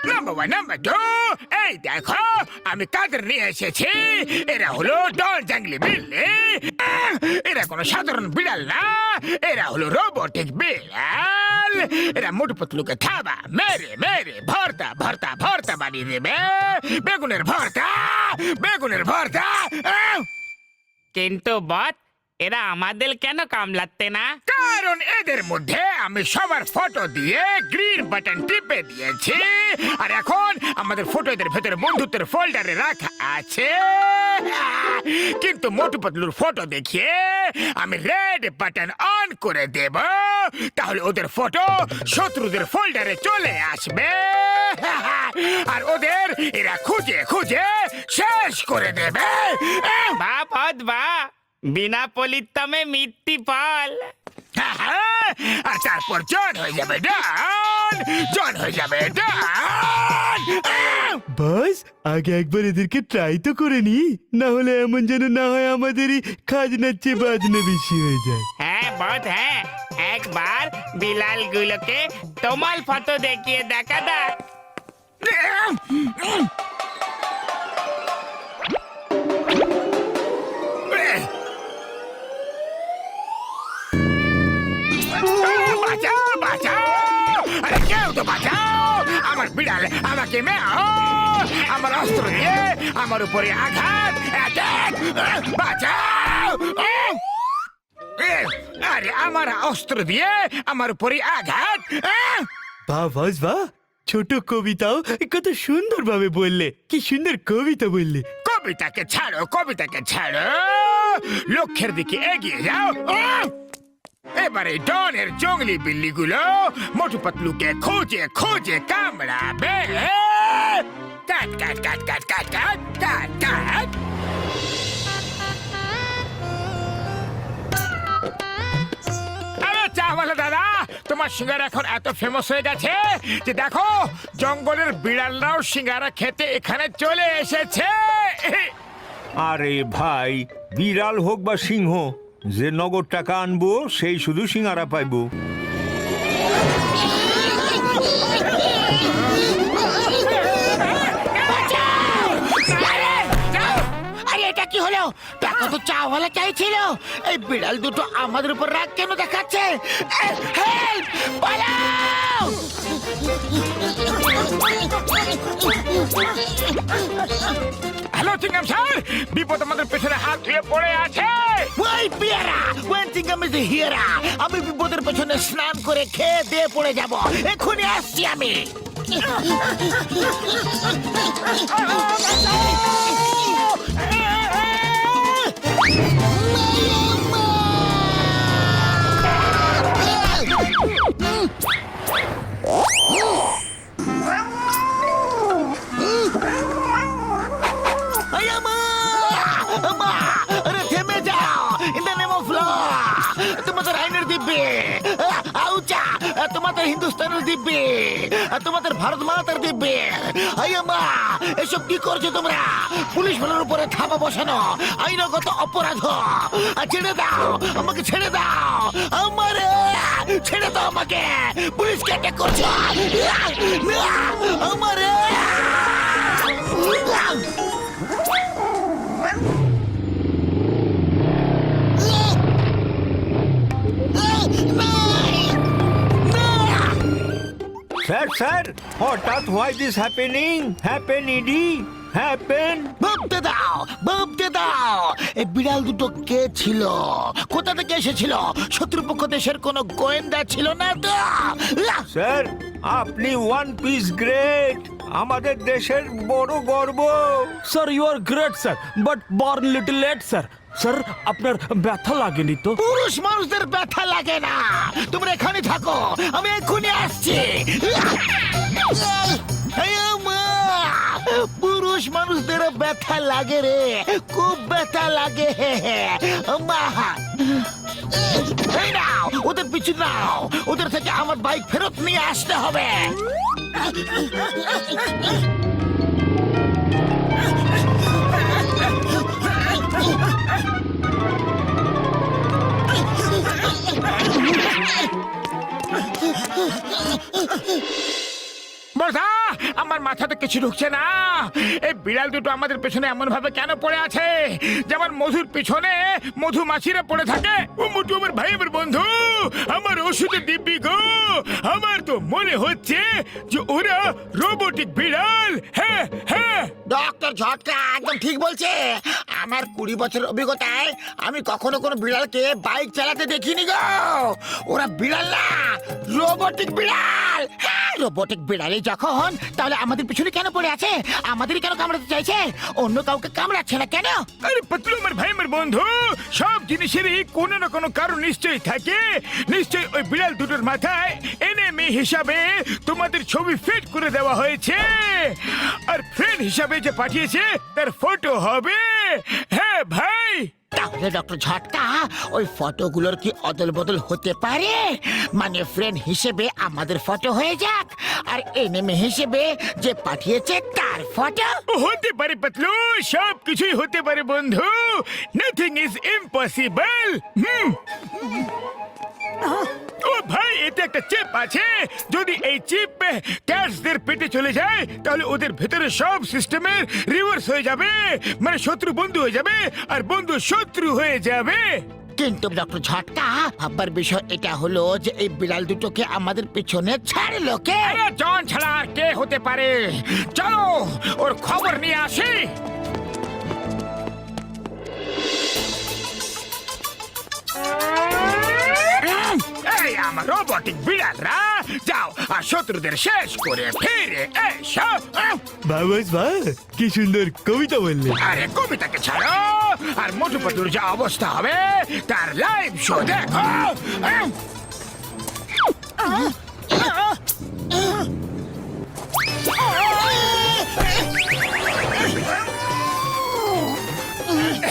Number one, number two, এই দেখো আমি কাদের নিয়ে এসেছি। এরা হলো ডন জাংলি বিল্লি। এরা কোনো সাধারণ বিড়াল না, এরা হলো রোবটিক বিড়াল। এরা মোটু পাতলুকে থাবা মেরে মেরে ভর্তা ভর্তা ভর্তা বানিয়ে দেবে। বেগুনের ভর্তা, বেগুনের ভর্তা। কিন্তু বস, এরা আমাদের কেন কামলাতে না? কারণ এদের মধ্যে আমি সবার ফটো দিয়ে গ্রিন বাটন টিপে দিয়েছি, আর এখন আমাদের ফটো এদের ভেতরে বন্ধুত্বের ফোল্ডারে রাখা আছে। কিন্তু মোটু পাতলুর ফটো দেখিয়ে আমি রেড বাটন অন করে দেব, তাহলে ওদের ফটো শত্রুদের ফোল্ডারে চলে আসবে আর ওদের এরা খুঁজে খুঁজে শেষ করে দেবে। বা বস বা, বিনা পলিতমে মিট্টি পাল। আর তারপর জন হয়ে যাবে ডন, জন হয়ে যাবে ডন। বস, আগে একবার এদেরকে ট্রাই তো করে নি, না হলে এমন যেন না হয় আমাদেরই খাজনার চেয়ে বাজনা বেশি হয়ে যায়। হ্যাঁ বস, হ্যাঁ, একবার বিলাল গুলোকে তোমার ফটো দেখিয়ে দেখা দাও। বাঁচাও, বাঁচাও, আরে কেউ তো বাঁচাও, আমার বিড়াল আমাকে মেও, আমার অস্ত্র দিয়ে আমার উপরে আঘাত, অ্যাটাক, বাঁচাও। আরে আমার অস্ত্র দিয়ে আমার উপরে আঘাত। বাহ বস বাহ, ছোট কবিতাও কত সুন্দর ভাবে বললে, কি সুন্দর কবিতা বললে। কবিতাকে ছাড়ো, কবিতাকে ছাড়ো, লক্ষ্যের দিকে এগিয়ে যাও। এবারে ডনের জঙ্গলি বিল্লিগুলো মোটু পাতলুকে খুঁজে খুঁজে কামড়াবে। কাট কাট কাট কাট কাট কাট কাট কাট। আরে চাওয়ালা দাদা, তোমার সিঙ্গারা এখন এত ফেমাস হয়ে গেছে যে দেখো জঙ্গলের বিড়ালরাও সিঙ্গারা খেতে এখানে চলে এসেছে। আরে ভাই, বিড়াল হোক বা সিংহ, যে নগদ টাকা আনবো সেই শুধু সিঙ্গারা পাইবো। আরে এটা কি হলো? টাকা তো চাওয়ালা চাইছিল, এই বিড়াল দুটো আমাদের উপর রাগ কেন দেখাচ্ছে? হেল্প, পালাও! হ্যালো চিংগাম স্যার, বিপদ আমাদের পেছনে হাত ধুয়ে পড়ে আছে। ওই পিয়ারা, ওয়েন চিংগাম ইজ হিয়ারা, আমি বিপদের পেছনে স্নান করে খেয়ে দিয়ে পড়ে যাব, এক্ষুনি আসছি আমি। থেমে যাও, in the name of law. তোমাদের আইনের দিব্যি, আউচা, তোমাদের হিন্দুস্তানের দিব্যি, তোমাদের ভারত মাতার দিব্যি। আইয়ামা, এসব কি করছো তোমরা? পুলিশ বলের উপরে থাবা বসানো আইনগত অপরাধ। ছেড়ে দাও আমাকে, ছেড়ে দাও আমারে, ছেড়ে দাও আমাকে, পুলিশকে অ্যাটাক করছো আমারে। স্যার স্যার, হঠাৎ why this happening? Happened, happen. ভাবতে দাও, ভাবতে দাও, এই বিড়াল দুটো কে ছিল, কোথা থেকে এসেছিল? শত্রুপক্ষ দেশের কোনো গোয়েন্দা ছিল না তো? স্যার, আপনি ওয়ান পিস গ্রেট, আমাদের দেশের বড় গর্ব। Sir you are great sir, but born little late sir. Sir আপনার ব্যথা লাগেনি তো? পুরুষ মানুষদের ব্যথা লাগে না, তোমরা এখানে থাকো, আমি এক্ষুনি আসছি। পুরুষ মানুষদের ব্যথা লাগে রে, খুব ব্যথা লাগে। এই নাও, ওদের পিছু নাও, ওদের থেকে আমার বাইক ফেরত নিয়ে আসতে হবে। কর্তা, আমার মাথাতে কিছু ঢুকছে না। এই বিড়াল দুটো আমাদের পেছনে এমন ভাবে কেন পড়ে আছে, যেমন মধুর পিছনে মধুমাছিরা পড়ে থাকে। ও মোটু আমার ভাই, আমার বন্ধু, আমার ওষুধের দিব্যি গো। আমার তো মনে হচ্ছে যে ওরা রোবোটিক বিড়াল। হ্যাঁ হ্যাঁ, ডক্টর ঝটকা একদম ঠিক বলছে। আমার 20 বছরের অভিজ্ঞতায় আমি কখনো কোনো বিড়ালকে বাইক চালাতে দেখিনি গো। ওরা বিড়াল না, রোবোটিক বিড়াল। হ্যাঁ, রোবোটিক বিড়ালই যখন, তাহলে আমাদের পিছনে কেন পড়ে আছে? আমাদেরই কেন কামড়াতে চাইছে? অন্য কাউকে কামড়াচ্ছে না কেন? আরে পাতলু আমার ভাই, আমার বন্ধু, সব জিনিসেরই কোনো না কোনো কারণ নিশ্চয়ই থাকে। নিশ্চয়ই ওই বিড়াল দুটোর মাথায় এনিমি হিসাবে তোমাদের ছবি ফিট করে দেওয়া হয়েছে, আর ফ্রেন্ড হিসাবে যে পাঠিয়েছে তার ফটো হবে। হ্যাঁ ভাই, তাহলে ডক্টর ঝটকা, ওই ফটোগুলোর কি অদল বদল হতে পারে? মানে ফ্রেন্ড হিসেবে আমাদের ফটো হয়ে যাক, আর এনিমি হিসেবে যে পাঠিয়েছে তার ফটো। হতে পারে পাতলু, সব কিছুই হতে পারে বন্ধু। Nothing is impossible. ও ভাই, এতে একটা চিপ আছে। যদি এই চিপ ক্যাটসদের পেটে চলে যায়, তাহলে ওদের ভেতরে সব সিস্টেমের রিভার্স হয়ে যাবে। মানে শত্রু বন্ধু হয়ে যাবে, আর বন্ধু শত্রু হয়ে যাবে। কিন্তু ডক্টর ঝটকা, ভাববার বিষয় এটা হলো যে এই বিড়াল দুটোকে আমাদের পিছনে ছাড়লো কে? আরে জন ছাড়া আর কে হতে পারে? চলো ওর খবর নিয়ে আসি। এই আমার রোবটিক বিড়ালরা, যাও আর শত্রুদের শেষ করে ফিরে এসো। বাবাস বা, কি সুন্দর কবিতা বললে। আরে কবিতাকে ছাড়ো, আর মোটু পাতলুর যা অবস্থা হবে তার লাইভ শো দেখো।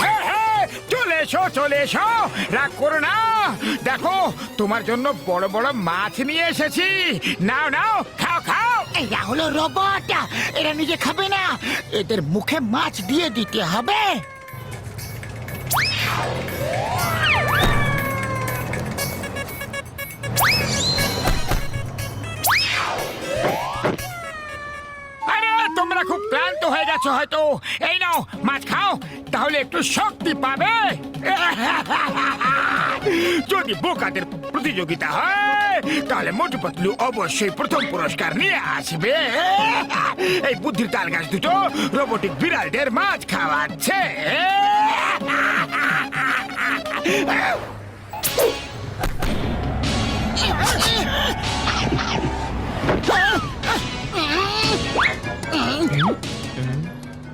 হ্যাঁ, হ্যাঁ, চলে এসো, চলে এসো, রাগ করো না। দেখো, তোমার জন্য বড় বড় মাছ নিয়ে এসেছি। নাও নাও, খাও খাও। এরা হলো রোবট, এরা নিজে খাবে না, এদের মুখে মাছ দিয়ে দিতে হবে। আরে তোমরা খুব ক্লান্ত হয়ে গেছো হয়তো। এই নাও, মাছ খাও, তাহলে একটু শক্তি পাবে। যদি বোকাদের প্রতিযোগিতা হয়, তাহলে মোটু পাতলু অবশ্যই প্রথম পুরস্কার নিয়ে আসবে। এই বুদ্ধির তাল গাছ দুটো রোবোটিক বিড়ালদের মাছ খাওয়াচ্ছে।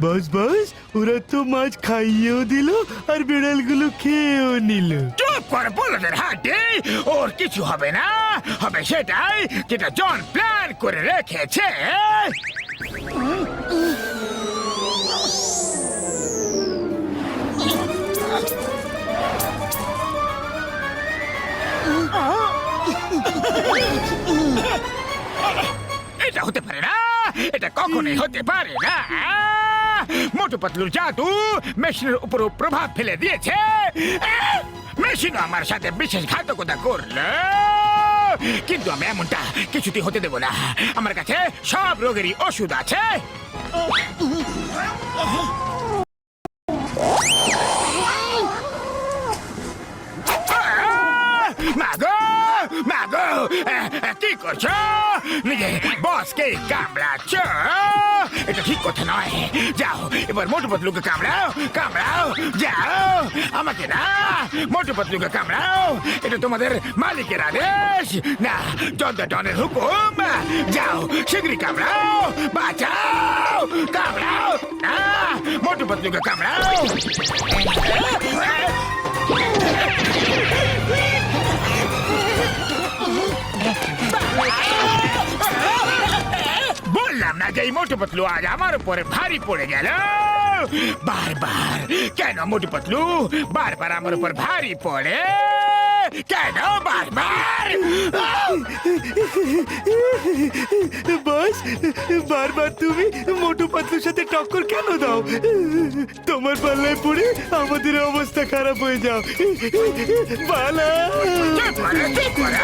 বাস বাস, ওরা তো মাছ খাইয়েও দিল আর বিড়ালগুলো খেয়েও নিল। চুপ কর বলদের হাটে, ওর কিছু হবে না। হবে সেটাই যেটা জন প্ল্যান করে রেখেছে। এটা হতে পারে না, এটা কখনোই হতে পারে না। মোটু পাতলুর জাদু মেশিনের উপর প্রভাব ফেলে দিয়েছে। মেশিন আমার সাথে বিশেষ ঘাতকতা করলো, কিন্তু আমি এমনটা কিছুতেই হতে দেব না। আমার কাছে সব রোগেরই ওষুধ আছে। মাগো মাগো, কি করছো? নিজে বসকে কামড়াচ্ছ? এটা ঠিক কথা নয়। যাও এবার মোটু পাতলুকে কামড়াও, কামড়াও, যাও। আমাকে না, মোটু পাতলুকে কামড়াও। এটা তোমাদের মালিকের আদেশ, না ডনের হুকুম। যাও শীঘ্রই কামড়াও, বাঁচাও, কামড়াও। না, মোটু পাতলুকে কামড়াও। বললাম না যে এই মোটু পাতলু আজ আমার উপরে ভারী পড়ে গেল। বারবার কেন মোটু পাতলু বারবার আমার উপর ভারী পড়ে? কেন বারবার? বাস, বারবার তুমি মোটু পাতলুর সাথে টক্কর কেন দাও? তোমার পাল্লায় পড়ে আমাদের অবস্থা খারাপ হয়ে যাও। বালা, চুপ করো, চুপ করো।